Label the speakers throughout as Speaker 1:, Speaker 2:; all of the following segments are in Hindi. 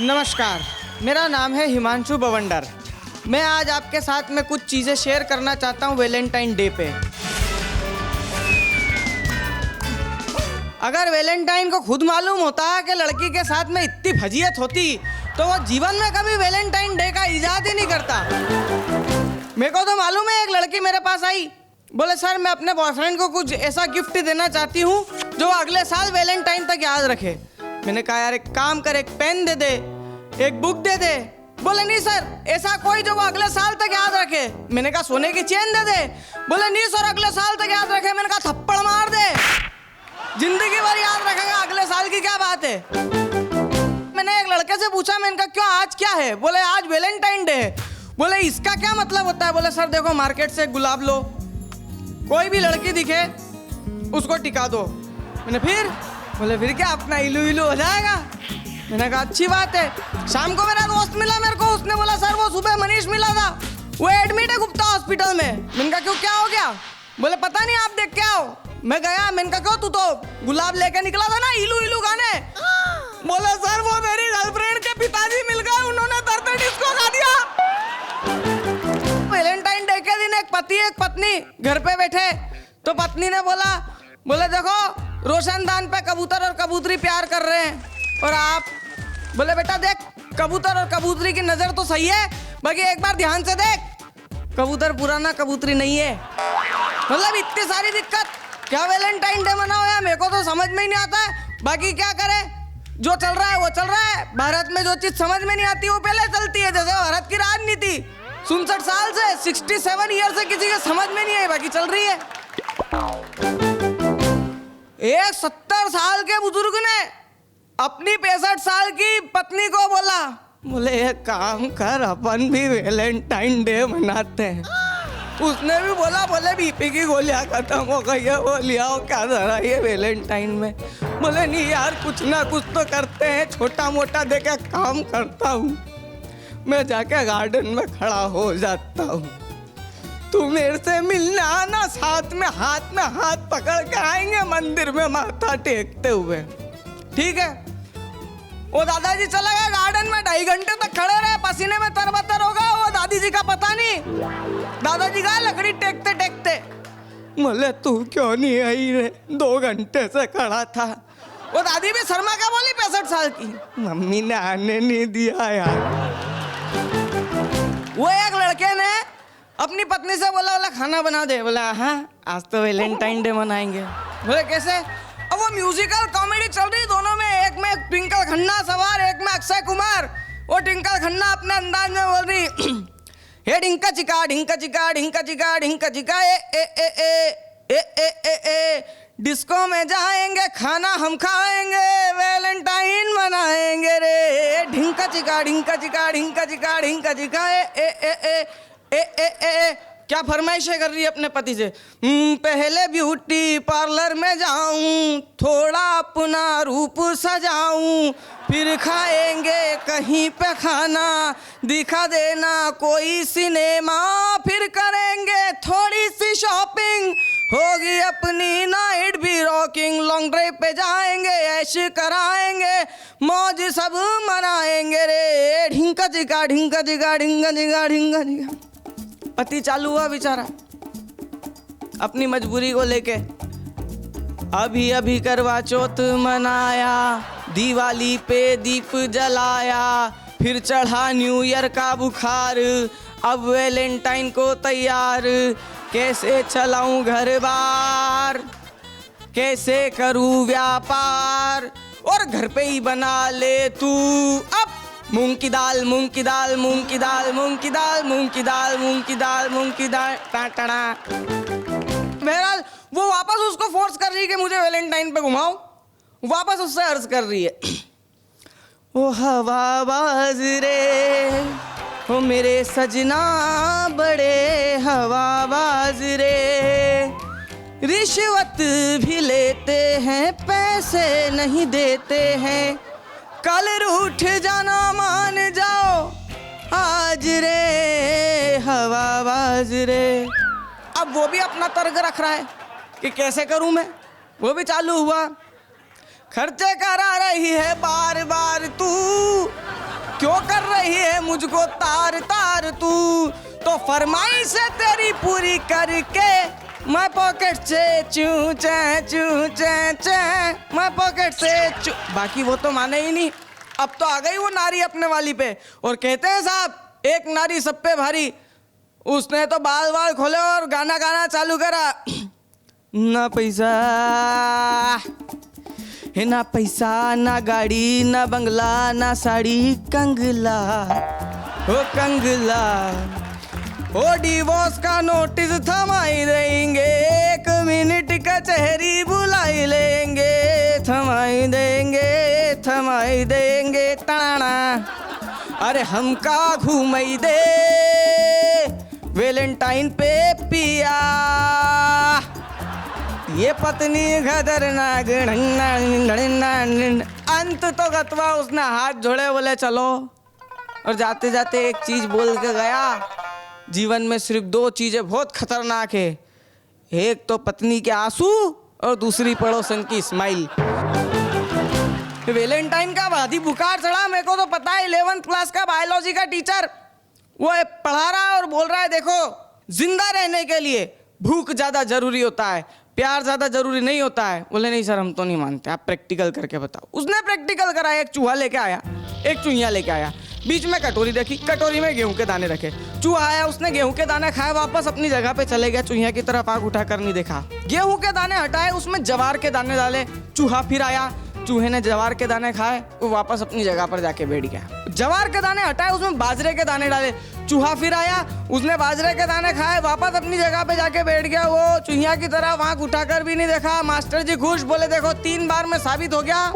Speaker 1: नमस्कार, मेरा नाम है हिमांशु बवंडर। मैं आज आपके साथ में कुछ चीज़ें शेयर करना चाहता हूँ वैलेंटाइन डे पे। अगर वैलेंटाइन को खुद मालूम होता कि लड़की के साथ में इतनी फजीयत होती तो वो जीवन में कभी वैलेंटाइन डे का इजाद ही नहीं करता। मेरे को तो मालूम है, एक लड़की मेरे पास आई, बोले सर मैं अपने बॉयफ्रेंड को कुछ ऐसा गिफ्ट देना चाहती हूँ जो अगले साल वैलेंटाइन तक याद रखे। मैंने कहा यार एक काम कर, एक पेन दे दे, एक बुक दे दे। बोले नहीं सर, ऐसा कोई जो वो अगले साल तक याद रखे। मैंने कहा सोने की चेन दे दे। बोले नहीं सर, अगले साल तक याद रखे। मैंने कहा थप्पड़ मार दे, जिंदगी भर याद रखेगा, अगले साल की क्या बात है। मैंने एक लड़के से पूछा, मैंने कहा क्यों आज क्या है? बोले आज वैलेंटाइन डे है। बोले इसका क्या मतलब होता है? बोले सर देखो, मार्केट से गुलाब लो, कोई भी लड़की दिखे उसको टिका दो। मैंने फिर क्या अपना इलू इलू हो जाएगा। मैंने कहा अच्छी बात है। शाम को मेरा दोस्त मिला मेरे को, उसने बोला सर वो सुबह मनीष मिला था, वो एडमिट है गुप्ता हॉस्पिटल में। मैंने कहा क्यों, क्या हो गया? बोले पता नहीं, आप देख के आओ। मैं गया, मैंने कहा क्यों, तू तो गुलाब लेके निकला था ना इलू इलू गाने। बोले सर वो मेरी गर्लफ्रेंड के पिताजी मिल गए, उन्होंने दर्द डिस्को गा दिया। वैलेंटाइन डे के दिन एक पति एक पत्नी घर पे बैठे तो पत्नी ने बोले देखो रोशनदान पे कबूतर और कबूतरी प्यार कर रहे हैं और आप। बोले बेटा देख, कबूतर और कबूतरी की नजर तो सही है, बाकी एक बार ध्यान से देख, कबूतर पुराना कबूतरी नहीं है। मतलब इतनी सारी दिक्कत, क्या वैलेंटाइन डे मनाओ यार, मेरे को तो समझ में ही नहीं आता है। बाकी क्या करे, जो चल रहा है वो चल रहा है। भारत में जो चीज समझ में नहीं आती वो पहले चलती है। जैसे भारत की राजनीति 67 साल से 67 ईयर से किसी के समझ में नहीं आई, बाकी चल रही है। एक 70 साल के बुजुर्ग ने अपनी 65 साल की पत्नी को बोले एक काम कर, अपन भी वैलेंटाइन डे मनाते हैं। उसने भी बोले बीपी की गोलियां खत्म हो गई है, वो ले आओ क्या जरा ये वैलेंटाइन में। बोले नहीं यार, कुछ ना कुछ तो करते हैं, छोटा मोटा देके काम करता हूँ। मैं जाके गार्डन में खड़ा हो जाता हूँ, तू मेरे से मिलने आना, साथ में हाथ पकड़ के आएंगे मंदिर में माथा टेकते हुए, ठीक है? वो दादाजी चला गया गार्डन में, 2.5 घंटे तक खड़े रहे, पसीने में तरबतर हो गए। वो दादी जी का पता नहीं, दादाजी गए लकड़ी टेकते टेकते। बोले तू क्यों नहीं आई रे, 2 घंटे से खड़ा था। वो दादी भी शर्मा क्या बोली, 65 साल की, मम्मी ने आने नहीं दिया यार। वो एक लड़के ने अपनी पत्नी से बोला खाना बना दे। बोला हाँ आज तो वैलेंटाइन डे मनाएंगे। बोले कैसे? अब वो म्यूजिकल कॉमेडी चल रही दोनों में, एक में ट्विंकल खन्ना सवार, एक में अक्षय कुमार। वो ट्विंकल खन्ना अपने अंदाज में बोल रही हे ढिंका चिका ढिंका चिका ढिंका चिका ढिंका चिका ए ए ए ए ए ए ए ए डिस्को में जाएंगे, खाना हम खाएंगे, वैलेंटाइन मनाएंगे रे। ढिंका चिका ढिंका चिका ढिंका चिका ढिंका चिका ए ए ए ए ए ए ए। क्या फरमाइशें कर रही है अपने पति से? पहले ब्यूटी पार्लर में जाऊं, थोड़ा अपना रूप सजाऊं, फिर खाएंगे कहीं पे खाना, दिखा देना कोई सिनेमा, फिर करेंगे थोड़ी सी शॉपिंग, होगी अपनी नाइट भी रॉकिंग, लॉन्ग ड्राइव पे जाएंगे, ऐश कराएंगे, मौज सब मनाएंगे रे। ढिंका चिका ढिंका चिका ढिंका चिका ढिंका चिका। पति चालू हुआ बेचारा अपनी मजबूरी को लेके। अभी अभी करवा चौथ मनाया, दिवाली पे दीप जलाया, फिर चढ़ा न्यू ईयर का बुखार, अब वैलेंटाइन को तैयार, कैसे चलाऊं घर बार, कैसे करूं व्यापार, और घर पे ही बना ले तू अब मूंग की दाल मूंग की दाल मूंग की दाल मूंग की दाल मूंग की दाल मूंग की दाल मूंग की दाल टाटा। बहरहाल वो वापस उसको फोर्स कर रही है कि मुझे वैलेंटाइन पे घुमाओ, वापस उससे अर्ज कर रही है ओ हवाबाज रे, ओ मेरे सजना बड़े हवाबाज रे, रिश्वत भी लेते हैं पैसे नहीं देते हैं, कल रूठ जाना मान जाओ आज रे हवाबाज रे। अब वो भी अपना तर्क रख रहा है कि कैसे करूं मैं। वो भी चालू हुआ, खर्चे करा रही है बार बार तू, मुझको तार तार तू, तो फरमाइश है तेरी पूरी करके मैं पॉकेट से चू चे मैं पॉकेट से चू। बाकी वो तो माने ही नहीं। अब तो आ गई वो नारी अपने वाली पे और कहते हैं साहब एक नारी सब पे भारी। उसने तो बाल बाल खोले और गाना गाना चालू करा। ना पैसा है, ना पैसा, ना गाड़ी, ना बंगला, ना साड़ी, कंगला हो कंगला। ओ डिवोर्स का नोटिस थमाई देंगे, 1 मिनट कचहरी बुलाई लेंगे, थमाई देंगे ताना। अरे हमका घूमई दे वैलेंटाइन पे पिया, ये पत्नी खतरनाक। अंत तो गतवा उसने हाथ जोड़े, बोले चलो। और जाते जाते एक चीज बोल के गया, जीवन में सिर्फ 2 चीजें बहुत खतरनाक है, एक तो पत्नी के आंसू और दूसरी पड़ोसन की स्माइल। वैलेंटाइन का वादी बुखार चढ़ा, मेरे को तो पता है 11th क्लास का बायोलॉजी का टीचर वो पढ़ा रहा है और बोल रहा है देखो जिंदा रहने के लिए भूख ज्यादा जरूरी होता है, प्यार ज्यादा जरूरी नहीं होता है। बोले नहीं सर हम तो नहीं मानते, आप प्रैक्टिकल करके बताओ। उसने प्रैक्टिकल करा, एक चूहा लेके आया, एक चूहिया लेके आया, बीच में कटोरी देखी, कटोरी में गेहूं के दाने रखे। चूहा आया, उसने गेहूं के दाने खाए, वापस अपनी जगह पे चले गया, चूहिया की तरफ आंख उठाकर नहीं देखा। गेहूं के दाने हटाए, उसमें जवार के दाने डाले, चूहा फिर आया, चूहे ने जवार के दाने खाए, वो वापस अपनी जगह पर जाके बैठ गया। जवार के दाने हटाए, उसमें बाजरे के दाने डाले, चूहा फिर आया, उसने बाजरे के दाने खाए, वापस अपनी जगह पे जाके बैठ गया। वो चूहिया की तरफ आंख उठाकर भी नहीं देखा। मास्टर जी खुश, बोले देखो 3 बार में साबित हो गया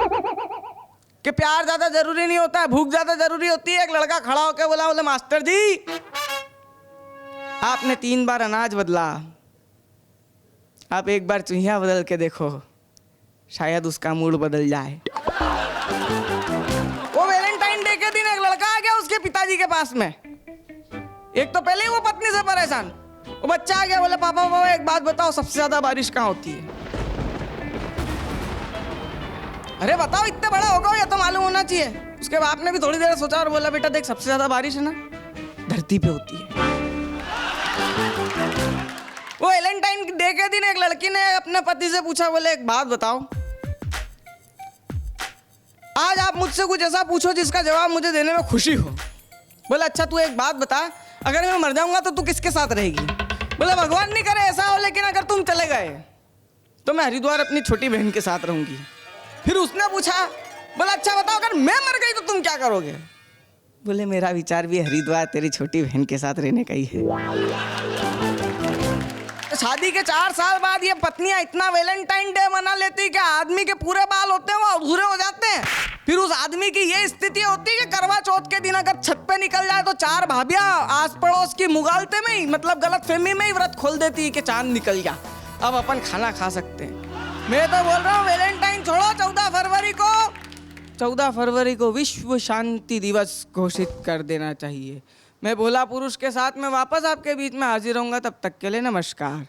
Speaker 1: कि प्यार ज्यादा जरूरी नहीं होता है, भूख ज्यादा जरूरी होती है। एक लड़का खड़ा होकर बोला, बोले मास्टर जी आपने 3 बार अनाज बदला, आप एक बार चूहिया बदल के देखो, शायद उसका मूड बदल जाए। वो वैलेंटाइन डे के दिन एक लड़का आ गया उसके पिताजी के पास में। एक तो पहले ही वो पत्नी से परेशान, वो बच्चा आ गया, बोले पापा पापा एक बात बताओ, सबसे ज्यादा बारिश कहाँ होती है? अरे बताओ, इतने बड़ा हो गए, ये तो मालूम होना चाहिए। उसके बाप ने भी थोड़ी देर सोचा और बोला बेटा देख सबसे ज्यादा बारिश है ना धरती पे होती है। वो वैलेंटाइन डे के दिन एक लड़की ने अपने पति से पूछा, बोले एक बात बताओ, आज आप मुझसे कुछ ऐसा पूछो जिसका जवाब मुझे देने में खुशी हो। बोले अच्छा तू एक बात बता, अगर मैं मर जाऊंगा तो तू किसके साथ रहेगी? बोले भगवान नहीं करे ऐसा हो, लेकिन अगर तुम चले गए तो मैं हरिद्वार अपनी छोटी बहन के साथ रहूंगी। फिर उसने पूछा, बोला अच्छा बताओ अगर मैं मर गई तो तुम क्या करोगे? बोले मेरा विचार भी हरिद्वार तेरी छोटी बहन के साथ रहने का ही है। शादी के 4 साल बाद ये पत्नियां इतना वैलेंटाइन डे मना लेती कि आदमी के पूरे बाल होते हैं वो अधूरे हो जाते हैं। फिर उस आदमी की ये स्थिति होती है कि करवा चौथ के दिन अगर छत पे निकल जाए तो 4 भाभियां आस पड़ोस की मुगालते में ही, मतलब गलत फहमी में ही व्रत खोल देती है कि चांद निकल गया, अब अपन खाना खा सकते हैं। मैं तो बोल रहा हूँ वैलेंटाइन छोड़ो, 14 फरवरी को विश्व शांति दिवस घोषित कर देना चाहिए। मैं भोला पुरुष के साथ में वापस आपके बीच में हाजिर होऊंगा, तब तक के लिए नमस्कार।